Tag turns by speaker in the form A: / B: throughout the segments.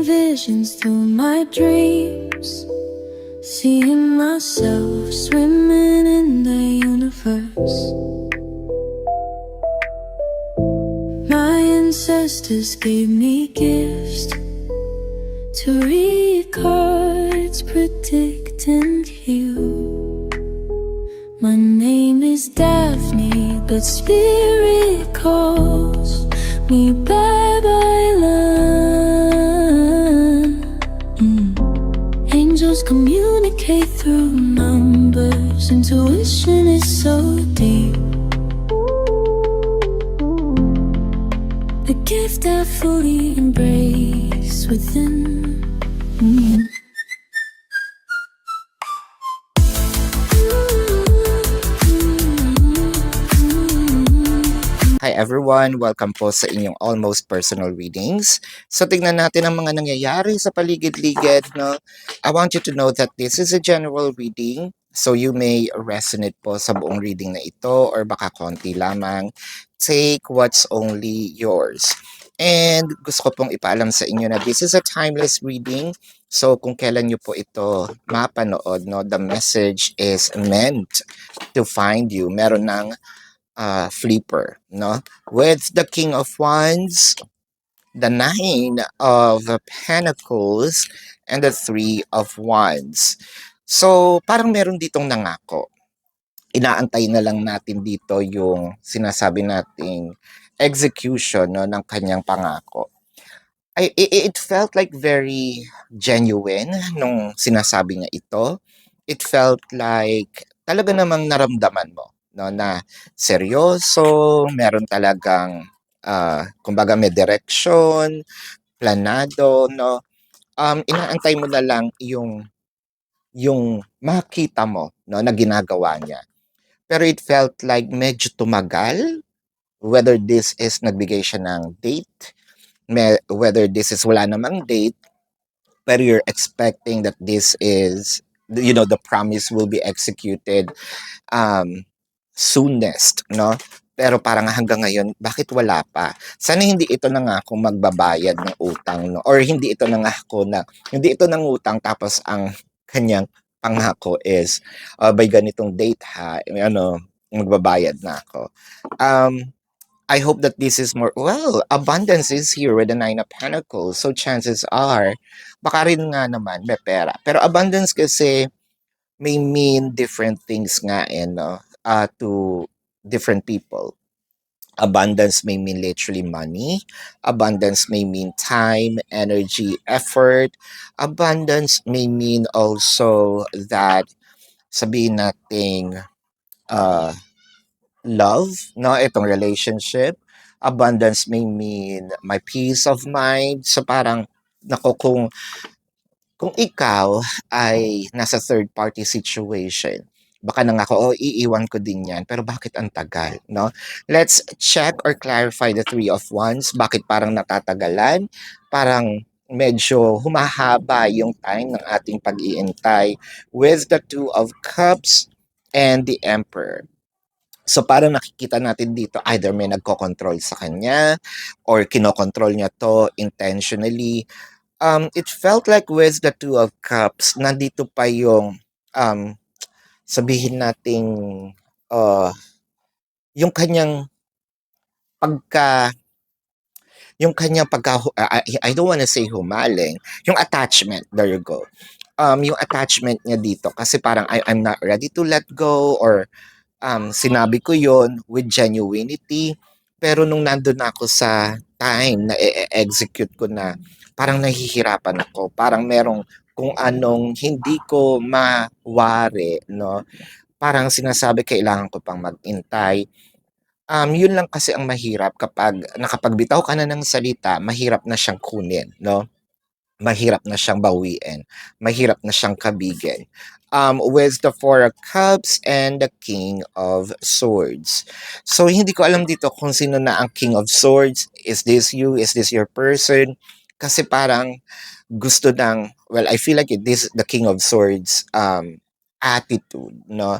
A: visions through my dreams, seeing myself swimming in the universe. My ancestors gave me gifts to read cards, predict and heal. My name is Daphne, but spirit calls me Babylon. Angels communicate through numbers. Intuition is so deep. The gift I fully embrace within.
B: Hi everyone! Welcome po sa inyong almost personal readings. So tingnan natin ang mga nangyayari sa paligid-ligid. No? I want you to know that this is a general reading. So you may resonate po sa buong reading na ito or baka konti lamang. Take what's only yours. And gusto ko pong ipaalam sa inyo na this is a timeless reading. So kung kailan nyo po ito mapanood, no, the message is meant to find you. Meron ng flipper, no? With the King of Wands, the Nine of Pentacles, and the Three of Wands. So, parang meron ditong nangako. Inaantay na lang natin dito yung sinasabi nating execution, no, ng kanyang pangako. It felt like very genuine nung sinasabi niya ito. It felt like talaga namang naramdaman mo, no, na seryoso, meron talagang kumbaga may direction, planado, no. Inaantay mo na lang yung makita mo, no, na ginagawa niya. Pero it felt like medyo tumagal, whether this is nagbigay siya ng date, whether this is wala namang date, pero you're expecting that this is, the promise will be executed soonest, no? Pero parang hanggang ngayon, bakit wala pa? Sana hindi ito na nga kung magbabayad ng utang, no? Or hindi ito na nga hindi ito ng utang tapos ang kanyang pangako is by ganitong date magbabayad na ako. I hope that this is more, abundance is here with the Nine of Pentacles. So chances are, baka rin nga naman may pera. Pero abundance kasi may mean different things nga to different people. Abundance may mean literally money. Abundance may mean time, energy, effort. Abundance may mean also that sabihin nating love, no? Itong relationship. Abundance may mean my peace of mind. So parang, kung ikaw ay nasa third party situation, baka nangako, iiwan ko din yan. Pero bakit ang tagal, no? Let's check or clarify the Three of Wands. Bakit parang natatagalan? Parang medyo humahaba yung time ng ating pag-iintay with the Two of Cups and the Emperor. So parang nakikita natin dito either may nagko-control sa kanya or kinokontrol niya to intentionally. It felt like with the Two of Cups, nandito pa yung sabihin nating yung kanyang pagka I don't wanna say humaling, yung attachment, there you go. Yung attachment niya dito kasi parang I'm not ready to let go, or sinabi ko yon with genuinity, pero nung nandun ako sa time na execute ko na, parang nahihirapan ako, parang merong kung anong hindi ko mawari, no? Parang sinasabi kailangan ko pang magintay. Yun lang kasi ang mahirap kapag nakapagbitaw ka na ng salita, mahirap na siyang kunin, no? Mahirap na siyang bawiin, mahirap na siyang kabigin. With the Four of Cups and the King of Swords. So, hindi ko alam dito kung sino na ang King of Swords. Is this you? Is this your person? Kasi parang gusto I feel like the King of Swords attitude, no,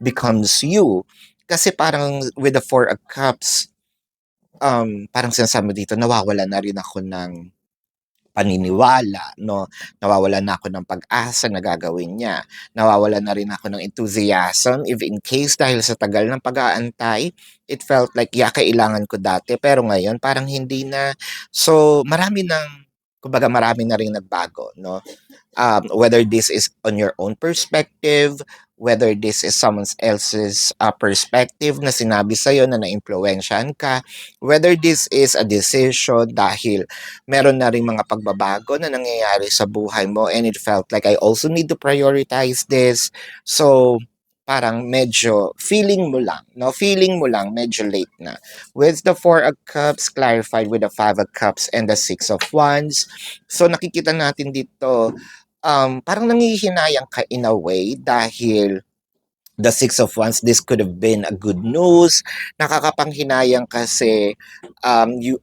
B: becomes you. Kasi parang with the Four of Cups, parang sinasabi dito, nawawala na rin ako ng paniniwala 'no, nawawalan na ako ng pag-asa na gagawin niya. Nawawalan na rin ako ng enthusiasm if in case dahil sa tagal ng pag-aantay, it felt like, yeah, kailangan ko dati pero ngayon parang hindi na. So, kumbaga marami na ring nagbago 'no. Whether this is on your own perspective, whether this is someone else's perspective na sinabi sa'yo na naimpluwensyahan ka, whether this is a decision dahil meron na rin mga pagbabago na nangyayari sa buhay mo and it felt like I also need to prioritize this. So, parang medyo feeling mo lang, no? Feeling mo lang medyo late na. With the Four of Cups clarified with the Five of Cups and the Six of Wands. So nakikita natin dito parang nangihinayang ka in a way dahil the Six of Wands, this could have been a good news. Nakakapanghinayang kasi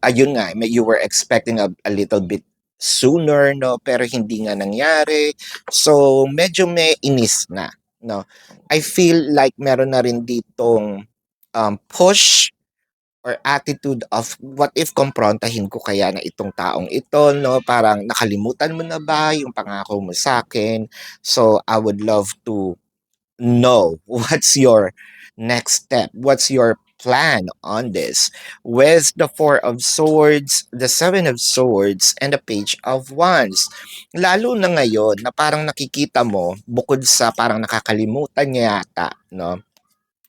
B: ayun nga, you were expecting a little bit sooner, no? Pero hindi nga nangyari. So, medyo may inis na, no? I feel like meron na rin ditong push or attitude of what if komprontahin ko kaya na itong taong ito, no? Parang nakalimutan mo na ba yung pangako mo sa akin? So, I would love to know what's your next step? What's your plan on this? With the Four of Swords, the Seven of Swords, and the Page of Wands. Lalo na ngayon na parang nakikita mo, bukod sa parang nakakalimutan niya yata, no?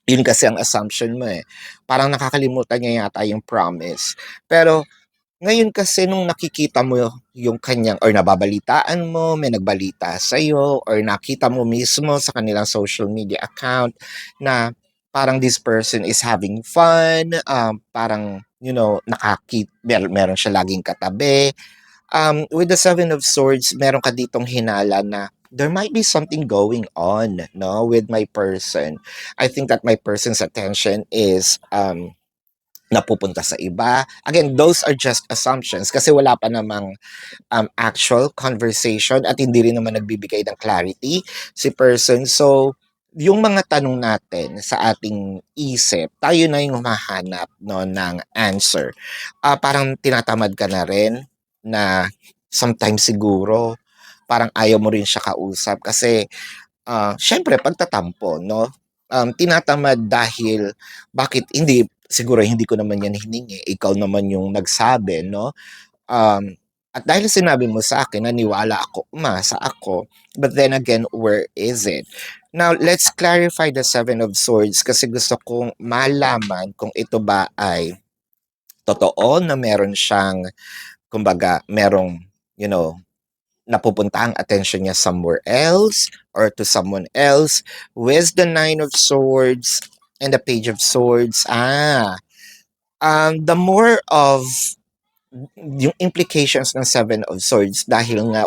B: Yun kasi ang assumption mo eh. Parang nakakalimutan niya yata yung promise. Pero ngayon kasi nung nakikita mo yung kanyang or nababalitaan mo, may nagbalita sa'yo or nakita mo mismo sa kanilang social media account na parang this person is having fun, parang, meron siya laging katabi. With the Seven of Swords, meron ka ditong hinala na there might be something going on, no, with my person. I think that my person's attention is napupunta sa iba. Again, those are just assumptions kasi wala pa namang actual conversation at hindi rin naman nagbibigay ng clarity si person. So, yung mga tanong natin sa ating isip, tayo na yung humahanap no, ng answer. Parang tinatamad ka na rin na sometimes siguro parang ayaw mo rin siya kausap kasi syempre pagtatampo, no? Tinatamad dahil bakit hindi ko naman yan hiningi, ikaw naman yung nagsabi, no? Um, at dahil sinabi mo sa akin, naniwala ako, umasa ako, but then again, where is it? Now, let's clarify the Seven of Swords kasi gusto kong malaman kung ito ba ay totoo na meron siyang, kumbaga, merong, you know, napupunta ang attention niya somewhere else or to someone else. With the Nine of Swords and the Page of Swords, the more of yung implications ng Seven of Swords dahil nga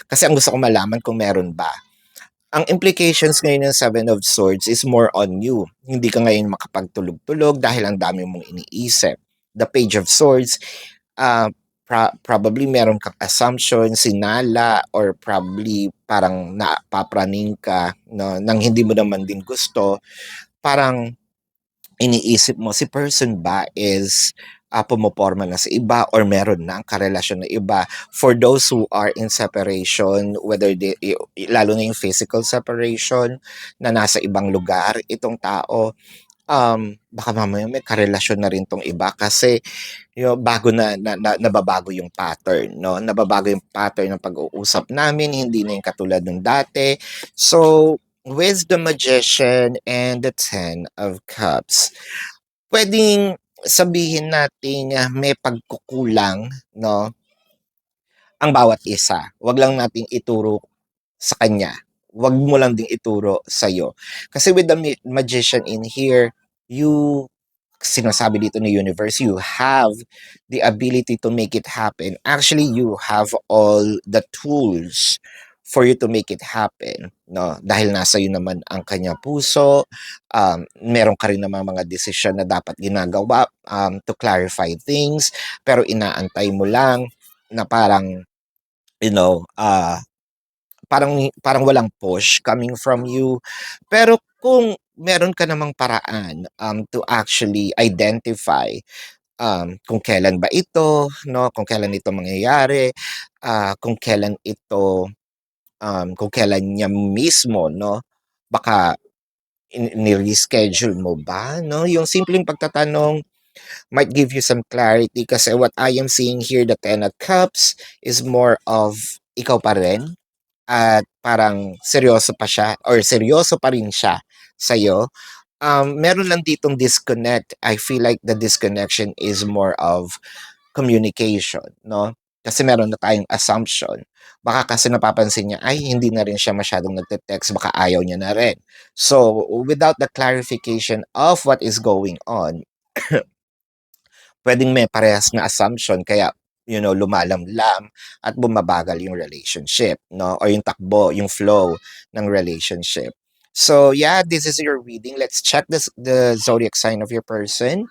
B: kasi ang gusto ko malaman kung meron ba. Ang implications ngayon ng Seven of Swords is more on you. Hindi ka ngayon makapagtulog-tulog dahil ang dami mong iniisip. The Page of Swords, probably meron kang assumption, sinala, or probably parang napapraning ka no, nang hindi mo naman din gusto. Parang iniisip mo, si person ba is pumoporma na sa iba or meron na ang karelasyon na iba. For those who are in separation, lalo na yung physical separation na nasa ibang lugar, itong tao, baka mamaya may karelasyon na rin tong iba kasi bago nababago yung pattern, no? Nababago yung pattern ng pag-uusap namin, hindi na yung katulad ng dati. So, with the Magician and the Ten of Cups, pwedeng sabihin natin may pagkukulang, no? Ang bawat isa. Wag lang nating ituro sa kanya. Wag mo lang ding ituro sa'yo. Kasi with the Magician in here, sinasabi dito ni universe, you have the ability to make it happen. Actually, you have all the tools for you to make it happen, no? Dahil nasa iyo naman ang kanya puso, meron ka rin naman mga desisyon na dapat ginagawa to clarify things, pero inaantay mo lang na parang, you know, parang walang push coming from you. Pero kung meron ka namang paraan to actually identify kung kailan ba ito, no? Kung kailan ito mangyayari, kung kailan ito, kung kailan niya mismo, no? Baka ni-reschedule mo ba, no? Yung simpleng pagtatanong might give you some clarity kasi what I am seeing here, the Ten of Cups, is more of ikaw pa rin at parang seryoso pa siya or seryoso pa rin siya sa'yo. Meron lang ditong disconnect. I feel like the disconnection is more of communication, no? Kasi meron na tayong assumption. Baka kasi napapansin niya, ay, hindi na rin siya masyadong nagte-text, baka ayaw niya na rin. So, without the clarification of what is going on, pwedeng may parehas na assumption kaya, lumalamlam at bumabagal yung relationship, no? Or yung takbo, yung flow ng relationship. So, yeah, this is your reading. Let's check the zodiac sign of your person.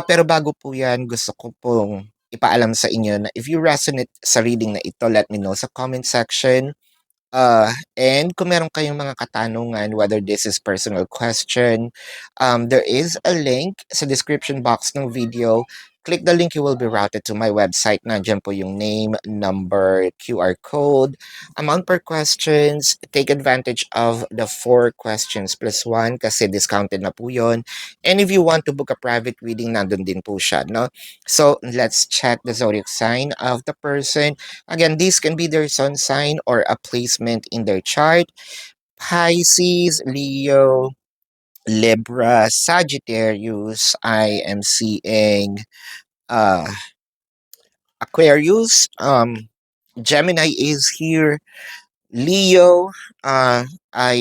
B: Pero bago po yan, gusto ko pong ipaalam sa inyo na if you resonate sa reading na ito, let me know sa comment section. And kung meron kayong mga katanungan, whether this is personal question, there is a link sa description box ng video. Click the link, you will be routed to my website. Nandiyan po yung name, number, QR code, amount per questions. Take advantage of the 4 questions plus 1 kasi discounted na po yun. And if you want to book a private reading, nandun din po siya, no? So, let's check the zodiac sign of the person. Again, this can be their sun sign or a placement in their chart. Pisces, Leo, Libra, Sagittarius. I am seeing uh, Aquarius. Gemini is here. Leo. I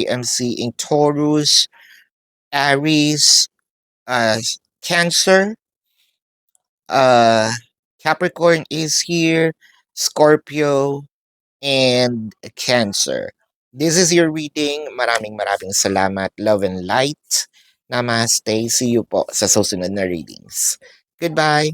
B: am seeing Taurus, Aries, uh, Cancer. Uh, Capricorn is here. Scorpio, and Cancer. This is your reading. Maraming salamat. Love and light. Namaste. See you po sa susunod na readings. Goodbye.